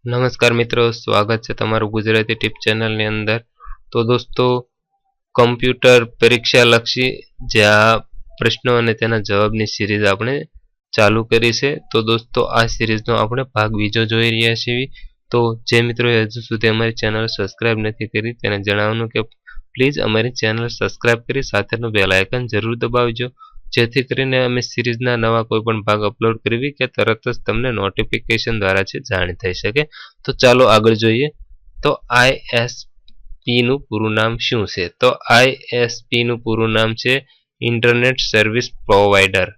નમસ્કાર મિત્રો, સ્વાગત છે તમારું ગુજરાતી ટીપ ચેનલની અંદર. તો દોસ્તો, કમ્પ્યુટર પરીક્ષા લક્ષી જે આ પ્રશ્નો અને તેના જવાબની સિરીઝ આપણે ચાલુ કરી છે. તો દોસ્તો, આ સિરીઝનો આપણે ભાગ બીજો જોઈ રહ્યા છીએ. તો જે મિત્રોએ હજુ સુધી અમારી ચેનલ સબસ્ક્રાઇબ નથી કરી તેને જણાવવાનું કે પ્લીઝ અમારી ચેનલ સબસ્ક્રાઇબ કરી સાથેનું બેલ આઇકન જરૂર દબાવજો, જેથી કરીને અમે સિરીઝના નવા કોઈ પણ ભાગ અપલોડ કરવી કે તરત જ તમને નોટિફિકેશન દ્વારા છે જાણ થઈ શકે. તો ચાલો આગળ જોઈએ. તો ISP નું પૂરું નામ શું છે? તો ISP નું પૂરું નામ છે ઇન્ટરનેટ સર્વિસ પ્રોવાઈડર.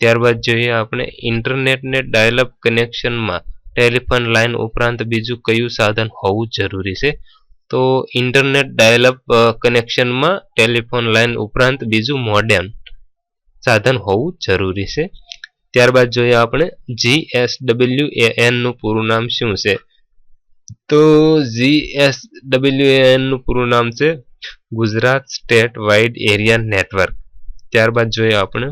ત્યારબાદ જોઈએ આપણે ઇન્ટરનેટને ડાયલ-અપ કનેક્શનમાં ટેલિફોન લાઇન ઉપરાંત બીજું કયું સાધન હોવું જરૂરી છે? તો ઇન્ટરનેટ ડાયલ-અપ કનેક્શનમાં ટેલિફોન લાઇન ઉપરાંત બીજું મોડેમ સાધન હોવું જરૂરી છે. ત્યારબાદ જોઈએ આપણે GSWAN નું પૂરું નામ શું છે? તો GSWAN નું પૂરું નામ છે Gujarat state wide area network. ત્યારબાદ જોઈએ આપણે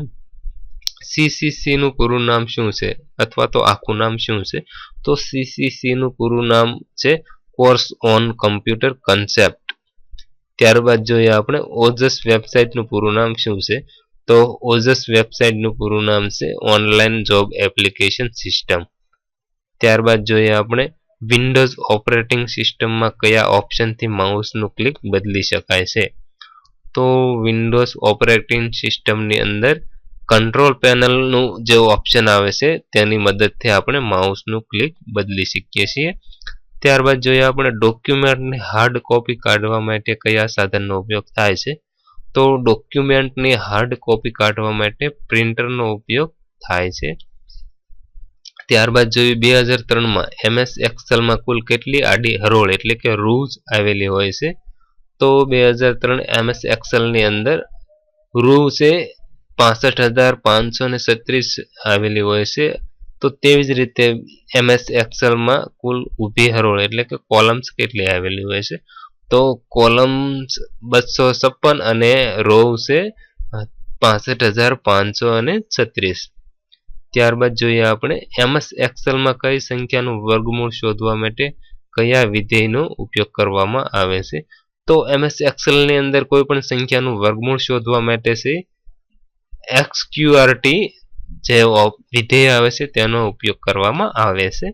CCC નું પૂરું નામ શું છે અથવા તો આખું નામ શું છે? તો CCC નું પૂરું નામ છે કોર્સ ઓન કમ્પ્યુટર કન્સેપ્ટ. ત્યારબાદ જોઈએ આપણે ઓજસ વેબસાઇટનું પૂરું નામ શું છે? તો ઓજસ વેબસાઇટનું પૂરું નામ છે ઓનલાઈન જોબ એપ્લિકેશન સિસ્ટમ. ત્યારબાદ જોઈએ આપણે વિન્ડોઝ ઓપરેટિંગ સિસ્ટમમાં કયા ઓપ્શનથી માઉસનું ક્લિક બદલી શકાય છે? તો વિન્ડોઝ ઓપરેટિંગ સિસ્ટમની અંદર કંટ્રોલ પેનલનું જે ઓપ્શન આવે છે તેની મદદથી આપણે માઉસનું ક્લિક બદલી શકીએ છીએ. ત્યારબાદ જોઈએ આપણે ડોક્યુમેન્ટની હાર્ડ કોપી કાઢવા માટે કયા સાધનનો ઉપયોગ થાય છે? તો ડોક્યુમેન્ટની હાર્ડ કોપી કાઢવા માટે પ્રિન્ટરનો ઉપયોગ થાય છે. ત્યારબાદ જોઈએ 2003માં MS એક્સેલમાં કુલ કેટલી આડી હરોળ એટલે કે રૂઝ આવેલી હોય છે? તો 2003 MS એક્સેલની અંદર રૂ છે 65,536 આવેલી હોય છે. તો તેવી જ રીતે MS એક્સેલમાં કુલ ઊભી હરોળ એટલે કે કોલમ્સ કેટલી આવેલી હોય છે? તો કોલમ્સ 256 અને રો છે 65,536. ત્યારબાદ જોઈએ આપણે MS એક્સેલમાં કઈ સંખ્યાનું વર્ગમૂળ શોધવા માટે કયા વિધેયનો ઉપયોગ કરવામાં આવે છે? તો MS એક્સેલની અંદર કોઈ પણ સંખ્યાનું વર્ગમૂળ શોધવા માટે છે XQRT જે વિધેય આવે છે તેનો ઉપયોગ કરવામાં આવે છે.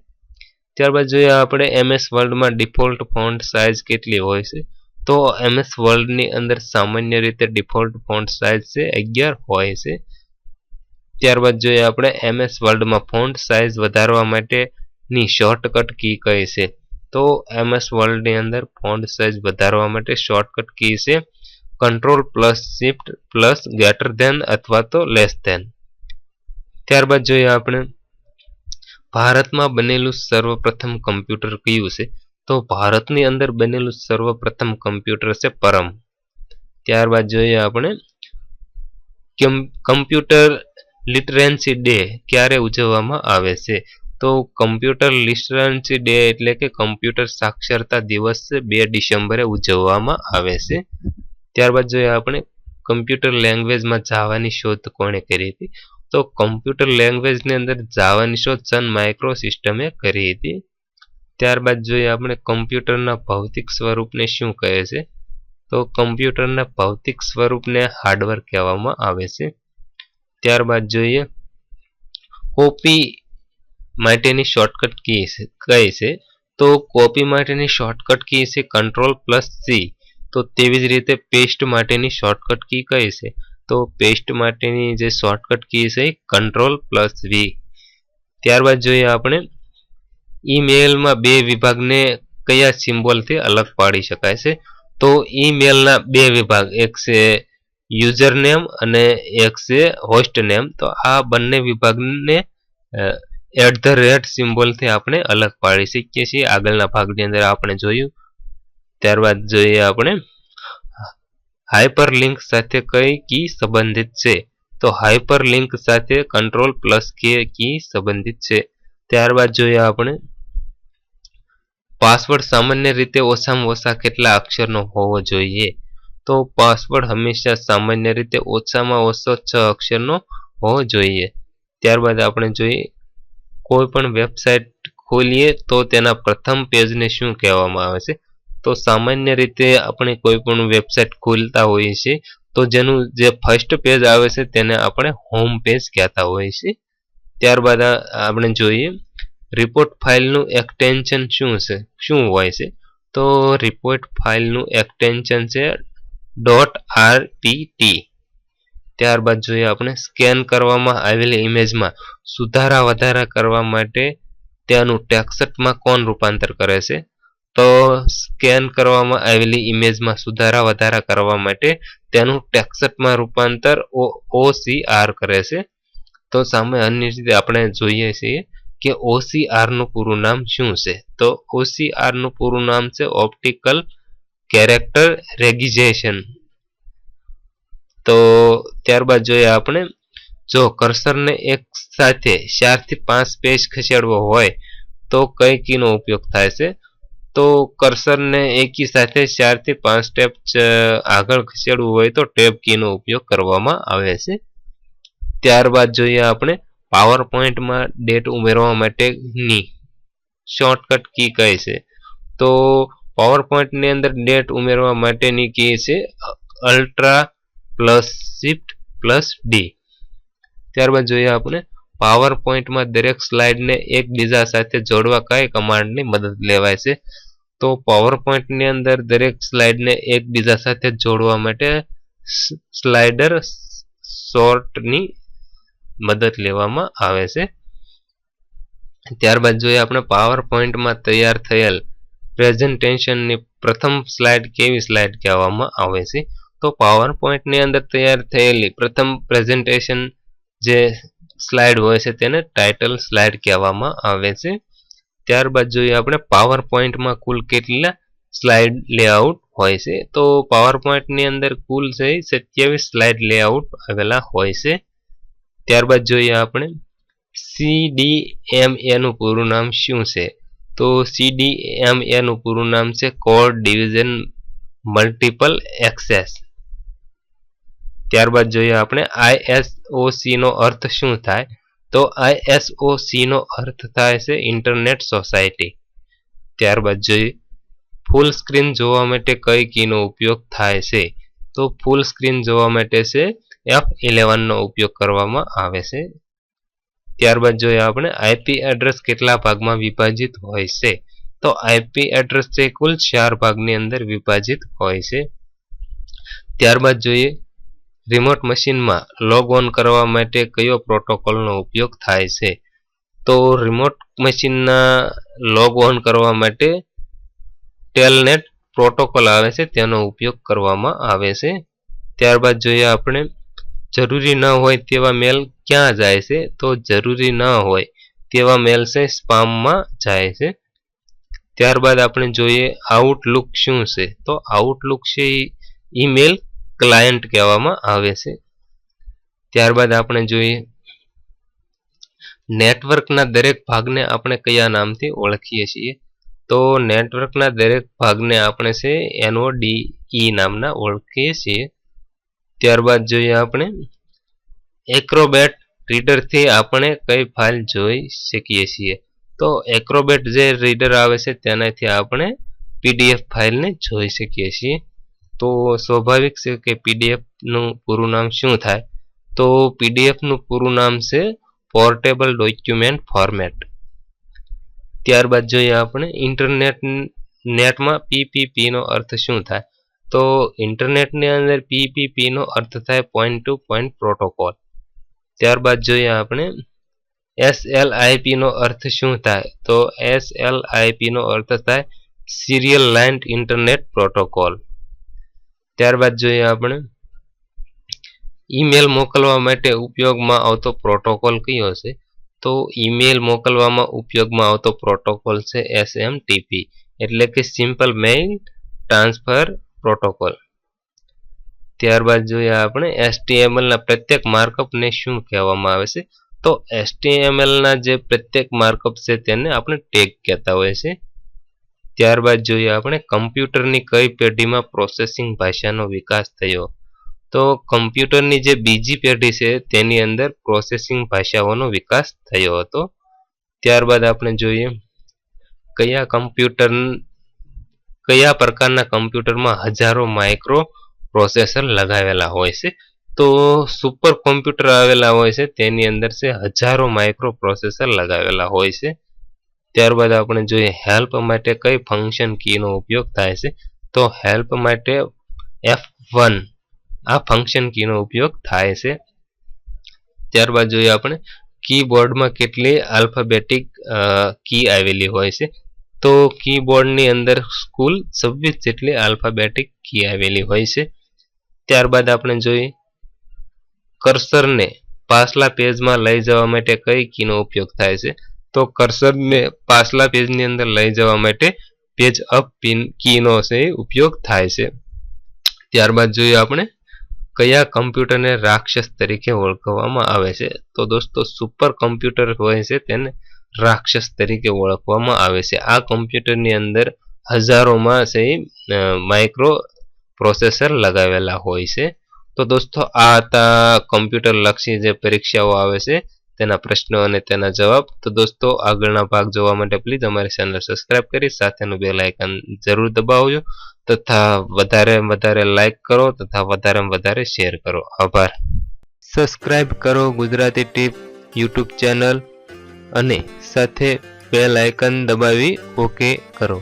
ત્યારબાદ જોઈએ આપણે MS વર્લ્ડમાં ડિફોલ્ટ ફોન્ટ સાઇઝ કેટલી હોય છે? તો MS વર્લ્ડની અંદર સામાન્ય રીતે ડિફોલ્ટ ફોન્ટ સાઇઝ છે 11 હોય છે. ત્યારબાદ જોઈએ આપણે MS વર્લ્ડમાં ફોન્ટ સાઇઝ વધારવા માટેની શોર્ટકટ કી કઈ છે? તો MS વર્લ્ડની અંદર ફોન્ટ સાઇઝ વધારવા માટે શોર્ટકટ કી છે Ctrl+Shift+, અથવા તો <. ત્યારબાદ જોઈએ આપણે ભારતમાં બનેલું સર્વપ્રથમ કમ્પ્યુટર કયું છે? તો ભારતની અંદર બનેલું સર્વપ્રથમ કમ્પ્યુટર છે પરમ. ત્યારબાદ જોઈએ આપણે કમ્પ્યુટર લિટરસી ડે ક્યારે ઉજવવામાં આવે છે? તો કમ્પ્યુટર લિટરસી ડે એટલે કે કમ્પ્યુટર સાક્ષરતા દિવસ 2 ડિસેમ્બરે ઉજવવામાં આવે છે. ત્યારબાદ જોઈએ આપણે કમ્પ્યુટર લેંગ્વેજમાં જાવાની શોધ કોણે કરી હતી? તો કમ્પ્યુટર લેંગ્વેજની અંદર જાવાની શોધ સન માઇક્રો સિસ્ટમે કરી હતી. ત્યારબાદ જોઈએ આપણે કમ્પ્યુટરના ભૌતિક સ્વરૂપને શું કહે છે? તો કમ્પ્યુટરના ભૌતિક સ્વરૂપને હાર્ડવેર કહેવામાં આવે છે. ત્યારબાદ જોઈએ કોપી માટેની શોર્ટકટ કી કઈ છે? તો કોપી માટેની શોર્ટકટ કી છે Ctrl+C. તો તેવી જ રીતે પેસ્ટ માટેની શોર્ટકટ કી કઈ છે? તો પેસ્ટ માટેની જે શોર્ટકટ કી છે Ctrl+V. ત્યારબાદ જોઈએ આપણે ઈમેલમાં બે વિભાગને કયા સિમ્બોલથી અલગ પાડી શકાય છે? તો ઈમેલના બે વિભાગ, એક છે યુઝર નેમ અને એક છે હોસ્ટ નેમ. તો આ બંને વિભાગને @ સિમ્બોલથી આપણે અલગ પાડી શકીએ છીએ. આગળના ભાગની અંદર આપણે જોયું. ત્યારબાદ જોઈએ આપણે હાઇપરલિંક સાથે કઈ કી સંબંધિત છે? તો હાઇપરલિંક સાથે Ctrl+K કી સંબંધિત છે. ત્યારબાદ જોઈએ આપણે પાસવર્ડ સામાન્ય રીતે ઓછામાં ઓછા કેટલા અક્ષરનો હોવો જોઈએ? તો પાસવર્ડ હંમેશા સામાન્ય રીતે ઓછામાં ઓછો 6 અક્ષરનો હોવો જોઈએ. ત્યારબાદ આપણે જોઈએ કોઈ પણ વેબસાઇટ ખોલીએ તો તેના પ્રથમ પેજને શું કહેવામાં આવે છે? તો સામાન્ય રીતે આપણે કોઈ પણ વેબસાઇટ ખોલતા હોઈએ છીએ તો જેનું જે ફર્સ્ટ પેજ આવે છે તેને આપણે હોમ પેજ કહેતા હોઈએ છીએ. ત્યારબાદ આપણે જોઈએ રિપોર્ટ ફાઇલનું એક્સટેન્શન શું હોય છે? તો રિપોર્ટ ફાઇલનું એક્સટેન્શન છે .rtt. ત્યારબાદ જોઈએ આપણે સ્કેન કરવામાં આવેલી ઇમેજમાં સુધારા વધારા કરવા માટે તેનું ટેક્સ્ટમાં કોણ રૂપાંતર કરે છે? તો સ્કેન કરવામાં આવેલી ઇમેજમાં સુધારા વધારા કરવા માટે તેનું ટેક્સ્ટમાં રૂપાંતર OCR કરે છે. તો સામાન્ય રીતે આપણે જોઈએ છીએ કે OCR નું પૂરું નામ શું છે? તો OCR નું પૂરું નામ છે ઓપ્ટિકલ કેરેક્ટર રેકગ્નિશન. તો ત્યારબાદ જોઈએ આપણે જો કર્સરને એક સાથે 4 થી 5 પેજ ખસેડવો હોય તો કઈ કીનો ઉપયોગ થાય છે? તો કર્સરને એકી સાથે 4 થી 5 સ્ટેપ આગળ ખસેડવું હોય તો ટેબ કીનો ઉપયોગ કરવામાં આવે છે. ત્યારબાદ જોઈએ આપણે પાવર પોઈન્ટમાં ડેટ ઉમેરવા માટેની શોર્ટકટ કી કઈ છે? તો પાવર પોઈન્ટની અંદર ડેટ ઉમેરવા માટેની કી છે Alt+Shift+D. ત્યારબાદ જોઈએ આપણે પાવર પોઈન્ટમાં દરેક સ્લાઇડને એકબીજા સાથે જોડવા કઈ કમાન્ડની મદદ લેવાય છે? તો પાવર પોઈન્ટની અંદર દરેક સ્લાઇડને એકબીજા સાથે જોડવા માટે સ્લાઇડર સોર્ટની મદદ લેવામાં આવે છે. ત્યારબાદ જોઈએ આપણે પાવર પોઈન્ટમાં તૈયાર થયેલ પ્રેઝન્ટેશનની પ્રથમ સ્લાઇડ કેવી સ્લાઇડ કહેવામાં આવે છે? તો પાવર પોઈન્ટની અંદર તૈયાર થયેલી પ્રથમ પ્રેઝન્ટેશન જે સ્લાઇડ હોય છે તેને ટાઇટલ સ્લાઇડ કહેવામાં આવે છે. ત્યારબાદ જોઈએ આપણે પાવર પોઈન્ટમાં કુલ કેટલા સ્લાઇડ લેઆઉટ હોય છે? તો પાવર પોઈન્ટની અંદર કુલ 27 સ્લાઇડ લેઆઉટ આવેલા હોય છે. ત્યારબાદ જોઈએ આપણે CDMA નું પૂરું નામ શું છે? તો CDMA નું પૂરું નામ છે કોડ ડિવિઝન મલ્ટિપલ એક્સેસ. ત્યારબાદ જોઈએ આપણે ISOC નો અર્થ શું થાય? તો ISOC નો અર્થ થાય છે ઇન્ટરનેટ સોસાયટી. ત્યારબાદ જોઈએ ફૂલ સ્ક્રીન જોવા માટે કઈ કીનો ઉપયોગ થાય છે? તો ફૂલ સ્ક્રીન જોવા માટે છે F11 નો ઉપયોગ કરવામાં આવે છે. ત્યારબાદ જોઈએ આપણે IP એડ્રેસ કેટલા ભાગમાં વિભાજિત હોય છે? તો IP એડ્રેસ છે કુલ 4 ભાગની અંદર વિભાજિત હોય છે. ત્યારબાદ જોઈએ રિમોટ મશીનમાં લોગ ઓન કરવા માટે કયો પ્રોટોકોલનો ઉપયોગ થાય છે? તો રિમોટ મશીનના લોગ ઓન કરવા માટે ટેલનેટ પ્રોટોકોલ આવે છે તેનો ઉપયોગ કરવામાં આવે છે. ત્યારબાદ જોઈએ આપણે જરૂરી ન હોય તેવા મેલ ક્યાં જાય છે? તો જરૂરી ન હોય તેવા મેલ છે સ્પામમાં જાય છે. ત્યારબાદ આપણે જોઈએ આઉટલુક શું છે? તો આઉટલુક છે ઈમેલ ક્લાયન્ટ કહેવામાં આવે છે. ત્યારબાદ આપણે જોઈએ નેટવર્કના દરેક ભાગને આપણે કયા નામથી ઓળખીએ છીએ? તો નેટવર્કના દરેક ભાગને આપણે છે NODE નામના ઓળખીએ છીએ. ત્યારબાદ જોઈએ આપણે એક્રોબેટ રીડરથી આપણે કઈ ફાઇલ જોઈ શકીએ છીએ? તો એક્રોબેટ જે રીડર આવે છે તેનાથી આપણે PDF ફાઇલને જોઈ શકીએ છીએ. તો સ્વાભાવિક છે કે PDF નું પૂરું નામ શું થાય? તો PDF નું પૂરું નામ છે પોર્ટેબલ ડોક્યુમેન્ટ ફોર્મેટ. ત્યારબાદ જોઈએ આપણે નેટમાં PPP નો અર્થ શું થાય? તો ઇન્ટરનેટની અંદર PPP નો અર્થ થાય પોઈન્ટ ટુ પોઈન્ટ પ્રોટોકોલ. ત્યારબાદ જોઈએ આપણે SLIP નો અર્થ શું થાય? તો SLIP નો અર્થ થાય સિરિયલ લાઇન ઇન્ટરનેટ પ્રોટોકોલ. ત્યારબાદ જોઈએ આપણે ઈમેલ મોકલવા માટે ઉપયોગમાં આવતો પ્રોટોકોલ કયો છે? તો ઈમેલ મોકલવામાં ઉપયોગમાં આવતો પ્રોટોકોલ છે SMTP એટલે કે સિમ્પલ મેઇલ ટ્રાન્સફર પ્રોટોકોલ. ત્યારબાદ જોઈએ આપણે HTML ના પ્રત્યેક માર્કઅપને શું કહેવામાં આવે છે? તો HTML ના જે પ્રત્યેક માર્કઅપ છે તેને આપણે ટેગ કહેતા હોય છે. ત્યારબાદ જોઈએ આપણે કમ્પ્યુટરની કઈ પેઢીમાં પ્રોસેસિંગ ભાષાનો વિકાસ થયો? તો કમ્પ્યુટરની જે બીજી પેઢી છે તેની અંદર પ્રોસેસિંગ ભાષાઓનો વિકાસ થયો હતો. ત્યારબાદ આપણે જોઈએ કયા પ્રકારના કમ્પ્યુટરમાં હજારો માઇક્રો પ્રોસેસર લગાવેલા હોય છે? તો સુપર કોમ્પ્યુટર આવેલા હોય છે તેની અંદર છે હજારો માઇક્રો પ્રોસેસર લગાવેલા હોય છે. ત્યારબાદ આપણે જોઈએ હેલ્પ માટે કઈ ફંક્શન કીનો ઉપયોગ થાય છે? તો હેલ્પ માટે F1 આ ફંક્શન કીનો ઉપયોગ થાય છે. ત્યારબાદ જોઈએ આપણે કીબોર્ડમાં કેટલી આલ્ફાબેટિક કી આવેલી હોય છે? તો કીબોર્ડની અંદર કુલ 26 જેટલી આલ્ફાબેટિક કી આવેલી હોય છે. ત્યારબાદ આપણે જોઈએ કર્સરને પાછલા પેજમાં લઈ જવા માટે કઈ કીનો ઉપયોગ થાય છે? તો કર્સરને પાછલા પેજની અંદર લઈ જવા માટે પેજ અપ કીનો છે ઉપયોગ થાય છે. ત્યારબાદ જોઈએ આપણે કયા કમ્પ્યુટરને રાક્ષસ તરીકે ઓળખવામાં આવે છે? તો દોસ્તો સુપર કમ્પ્યુટર હોય છે તેને રાક્ષસ તરીકે ઓળખવામાં આવે છે. આ કમ્પ્યુટરની અંદર હજારોમાં છે માઇક્રો પ્રોસેસર લગાવેલા હોય છે. તો દોસ્તો આ હતા કમ્પ્યુટર લક્ષી જે પરીક્ષાઓ આવે છે તેના પ્રશ્નો અને તેના જવાબ. તો દોસ્તો આગળના ભાગ જોવા માટે પ્લીઝ અમારી ચેનલ સબસ્ક્રાઇબ કરી સાથેનું બેલ આઇકન જરૂર દબાવજો તથા વધારે લાઈક કરો તથા વધારે શેર કરો. આભાર. સબસ્ક્રાઇબ કરો ગુજરાતી ટીપ યુટ્યુબ ચેનલ અને સાથે બેલ આઇકન દબાવી ઓકે કરો.